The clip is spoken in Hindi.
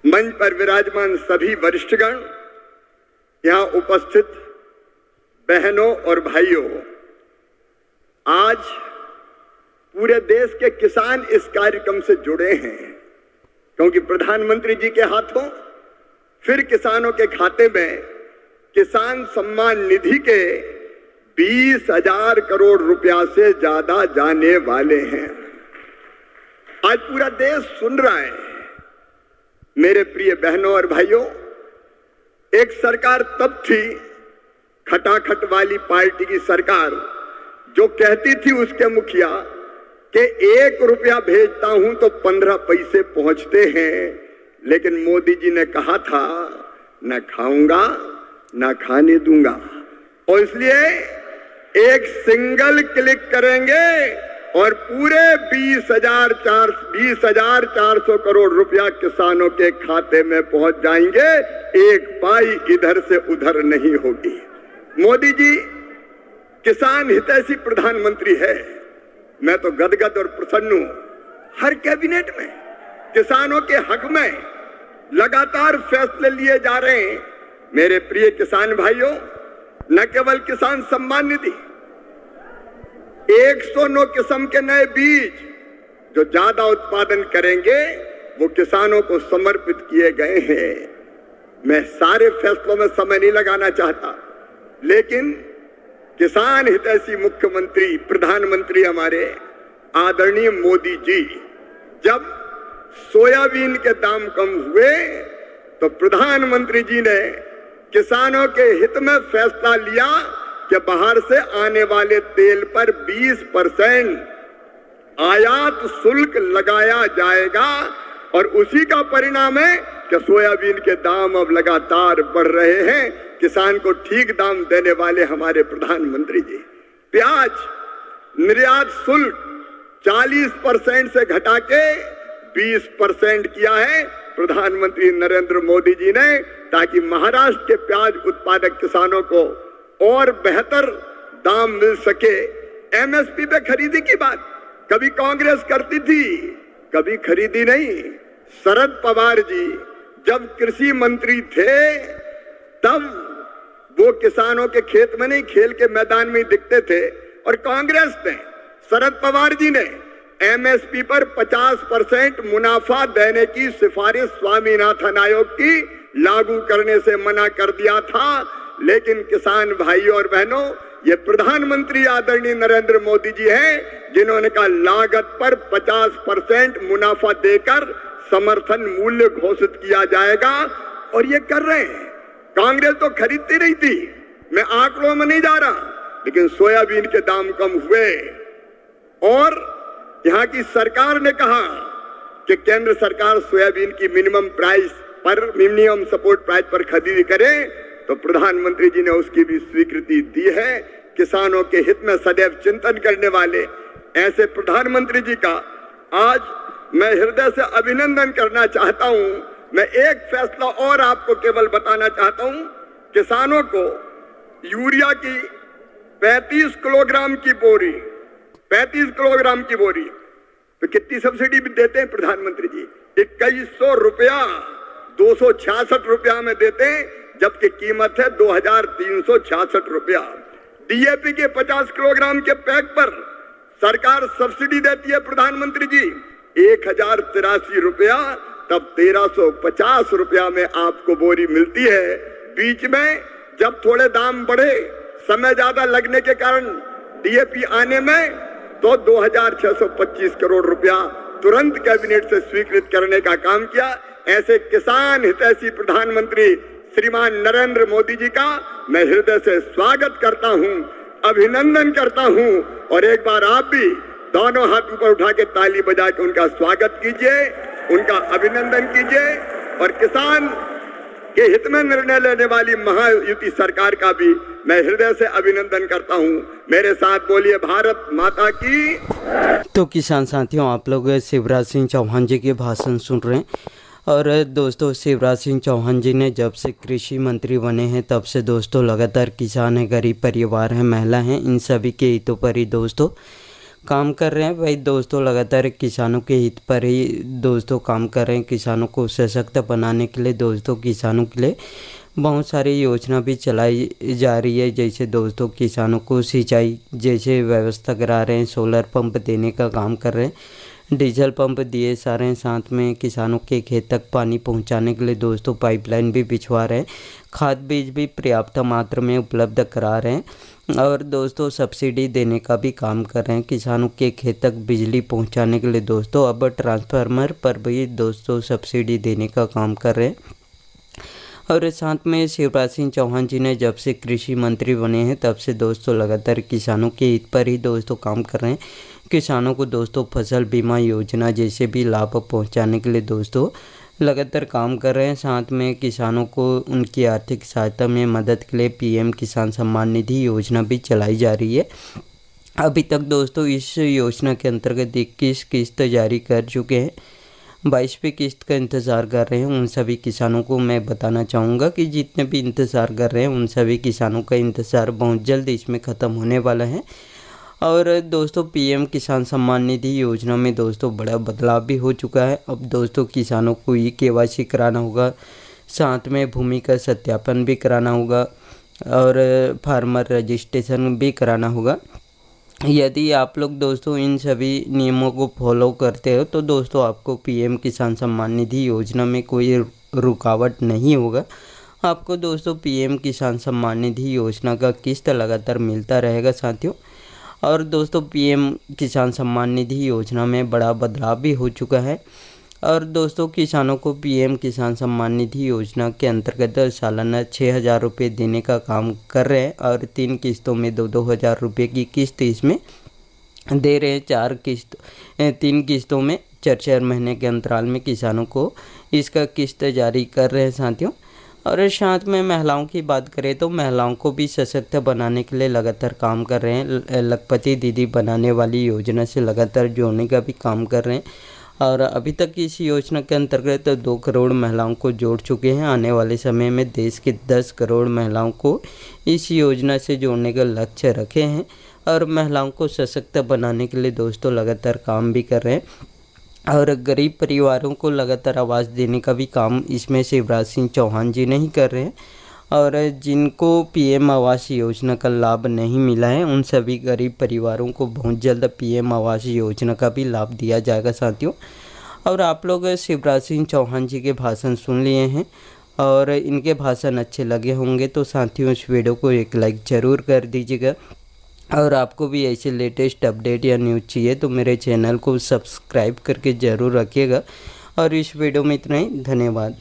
मंच पर विराजमान सभी वरिष्ठगण, यहाँ उपस्थित बहनों और भाइयों, आज पूरे देश के किसान इस कार्यक्रम से जुड़े हैं क्योंकि प्रधानमंत्री जी के हाथों फिर किसानों के खाते में किसान सम्मान निधि के 20,000 करोड़ रुपया से ज्यादा जाने वाले हैं। आज पूरा देश सुन रहा है। मेरे प्रिय बहनों और भाइयों, एक सरकार तब थी, खटाखट वाली पार्टी की सरकार, जो कहती थी उसके मुखिया कि 1 रुपया भेजता हूं तो 15 पैसे पहुंचते हैं, लेकिन मोदी जी ने कहा था न खाऊंगा न खाने दूंगा, और इसलिए एक सिंगल क्लिक करेंगे और पूरे 20,400 करोड़ रुपया किसानों के खाते में पहुंच जाएंगे। एक पाई इधर से उधर नहीं होगी। मोदी जी किसान हितैषी प्रधानमंत्री है। मैं तो गदगद और प्रसन्न हूं। हर कैबिनेट में किसानों के हक में लगातार फैसले लिए जा रहे हैं। मेरे प्रिय किसान भाइयों, न केवल किसान सम्मान निधि, 109 किस्म के नए बीज जो ज्यादा उत्पादन करेंगे वो किसानों को समर्पित किए गए हैं। मैं सारे फैसलों में समय नहीं लगाना चाहता, लेकिन किसान हितैषी मुख्यमंत्री प्रधानमंत्री हमारे आदरणीय मोदी जी, जब सोयाबीन के दाम कम हुए तो प्रधानमंत्री जी ने किसानों के हित में फैसला लिया कि बाहर से आने वाले तेल पर 20% आयात शुल्क लगाया जाएगा, और उसी का परिणाम है कि सोयाबीन के दाम अब लगातार बढ़ रहे हैं। किसान को ठीक दाम देने वाले हमारे प्रधानमंत्री जी। प्याज निर्यात शुल्क 40% से घटा के 20% किया है प्रधानमंत्री नरेंद्र मोदी जी ने, ताकि महाराष्ट्र के प्याज उत्पादक किसानों को और बेहतर दाम मिल सके। एमएसपी पे खरीदी की बात कभी कांग्रेस करती थी, कभी खरीदी नहीं। शरद पवार जी जब कृषि मंत्री थे तब वो किसानों के खेत में नहीं, खेल के मैदान में ही दिखते थे, और कांग्रेस ने, शरद पवार जी ने एमएसपी पर 50% मुनाफा देने की सिफारिश स्वामीनाथन आयोग की लागू करने से मना कर दिया था। लेकिन किसान भाइयों और बहनों, ये प्रधानमंत्री आदरणीय नरेंद्र मोदी जी हैं जिन्होंने कहा लागत पर 50% मुनाफा देकर समर्थन मूल्य घोषित किया जाएगा, और ये कर रहे हैं। कांग्रेस तो खरीदती नहीं थी, मैं आंकड़ों में नहीं जा रहा, लेकिन सोयाबीन के दाम कम हुए और यहाँ की सरकार ने कहा कि केंद्र सरकार सोयाबीन की मिनिमम सपोर्ट प्राइस पर खरीदी करे, तो प्रधानमंत्री जी ने उसकी भी स्वीकृति दी है। किसानों के हित में सदैव चिंतन करने वाले ऐसे प्रधानमंत्री जी का आज मैं हृदय से अभिनंदन करना चाहता हूं। मैं एक फैसला और आपको केवल बताना चाहता हूं। किसानों को यूरिया की 35 किलोग्राम की बोरी, 35 किलोग्राम की बोरी तो कितनी सब्सिडी भी देते हैं प्रधानमंत्री जी? 2100 रुपया 266 रुपया में देते हैं, जबकि कीमत है 2366 रुपया। डीएपी के 50 किलोग्राम के पैक पर सरकार सब्सिडी देती है प्रधानमंत्री जी 1083 रुपया, तब 1350 रुपया में आपको बोरी मिलती है। बीच में जब थोड़े दाम बढ़े, समय ज्यादा लगने के कारण डीएपी आने में, तो 2625 करोड़ रुपया तुरंत कैबिनेट से स्वीकृत करने का काम किया। ऐसे किसान हितैषी प्रधानमंत्री श्रीमान नरेंद्र मोदी जी का मैं हृदय से स्वागत करता हूं, अभिनंदन करता हूं, और एक बार आप भी दोनों हाथ ऊपर उठा के ताली बजा के उनका स्वागत कीजिए, उनका अभिनंदन कीजिए, और किसान के हित में निर्णय लेने वाली महायुति सरकार का भी मैं हृदय से अभिनंदन करता हूं। मेरे साथ बोलिए भारत माता की। तो किसान साथियों, आप लोग शिवराज सिंह चौहान जी के भाषण सुन रहे हैं। और दोस्तों, शिवराज सिंह चौहान जी ने जब से कृषि मंत्री बने हैं तब से दोस्तों लगातार किसान हैं, गरीब परिवार हैं, महिला हैं, इन सभी के हितों पर ही दोस्तों काम कर रहे हैं। भाई दोस्तों लगातार किसानों के हित पर ही दोस्तों काम कर रहे हैं। किसानों को सशक्त बनाने के लिए दोस्तों किसानों के लिए बहुत सारी योजना भी चलाई जा रही है। जैसे दोस्तों किसानों को सिंचाई जैसे व्यवस्था करा रहे हैं, सोलर पंप देने का काम कर रहे हैं, डीजल पंप दिए जा रहे हैं, साथ में किसानों के खेत तक पानी पहुंचाने के लिए दोस्तों पाइपलाइन भी बिछवा रहे हैं, खाद बीज भी पर्याप्त मात्रा में उपलब्ध करा रहे हैं और दोस्तों सब्सिडी देने का भी काम कर रहे हैं। किसानों के खेत तक बिजली पहुंचाने के लिए दोस्तों अब ट्रांसफार्मर पर भी दोस्तों सब्सिडी देने का काम कर रहे हैं। और साथ में शिवराज सिंह चौहान जी ने जब से कृषि मंत्री बने हैं तब से दोस्तों लगातार किसानों के हित पर ही दोस्तों काम कर रहे हैं। किसानों को दोस्तों फसल बीमा योजना जैसे भी लाभ पहुंचाने के लिए दोस्तों लगातार काम कर रहे हैं। साथ में किसानों को उनकी आर्थिक सहायता में मदद के लिए पीएम किसान सम्मान निधि योजना भी चलाई जा रही है। अभी तक दोस्तों इस योजना के अंतर्गत 21 किस्त जारी कर चुके हैं। 22वीं किस्त का इंतज़ार कर रहे हैं। उन सभी किसानों को मैं बताना चाहूँगा कि जितने भी इंतज़ार कर रहे हैं उन सभी किसानों का इंतज़ार बहुत जल्द इसमें ख़त्म होने वाला है। और दोस्तों पीएम किसान सम्मान निधि योजना में दोस्तों बड़ा बदलाव भी हो चुका है। अब दोस्तों किसानों को KYC कराना होगा, साथ में भूमि का सत्यापन भी कराना होगा और फार्मर रजिस्ट्रेशन भी कराना होगा। यदि आप लोग दोस्तों इन सभी नियमों को फॉलो करते हो तो दोस्तों आपको पीएम किसान सम्मान निधि योजना में कोई रुकावट नहीं होगा। आपको दोस्तों पीएम किसान सम्मान निधि योजना का किस्त लगातार मिलता रहेगा साथियों। और दोस्तों पीएम किसान सम्मान निधि योजना में बड़ा बदलाव भी हो चुका है और दोस्तों किसानों को पीएम किसान सम्मान निधि योजना के अंतर्गत सालाना 6,000 रुपये देने का काम कर रहे हैं और 3 किस्तों में 2-2 हज़ार रुपये की किस्त इसमें दे रहे हैं। 3 किस्तों में 4-4 महीने के अंतराल में किसानों को इसका किस्त जारी कर रहे हैं साथियों। और साथ में महिलाओं की बात करें तो महिलाओं को भी सशक्त बनाने के लिए लगातार काम कर रहे हैं। लखपति दीदी बनाने वाली योजना से लगातार जोड़ने का भी काम कर रहे हैं और अभी तक इस योजना के अंतर्गत 2 करोड़ महिलाओं को जोड़ चुके हैं। आने वाले समय में देश के 10 करोड़ महिलाओं को इस योजना से जोड़ने का लक्ष्य रखे हैं और महिलाओं को सशक्त बनाने के लिए दोस्तों लगातार काम भी कर रहे हैं। और गरीब परिवारों को लगातार आवास देने का भी काम इसमें शिवराज सिंह चौहान जी नहीं कर रहे हैं। और जिनको पीएम आवास योजना का लाभ नहीं मिला है उन सभी गरीब परिवारों को बहुत जल्द पीएम आवास योजना का भी लाभ दिया जाएगा साथियों। और आप लोग शिवराज सिंह चौहान जी के भाषण सुन लिए हैं और इनके भाषण अच्छे लगे होंगे तो साथियों इस वीडियो को एक लाइक ज़रूर कर दीजिएगा। और आपको भी ऐसे लेटेस्ट अपडेट या न्यूज़ चाहिए तो मेरे चैनल को सब्सक्राइब करके ज़रूर रखिएगा। और इस वीडियो में इतना ही, धन्यवाद।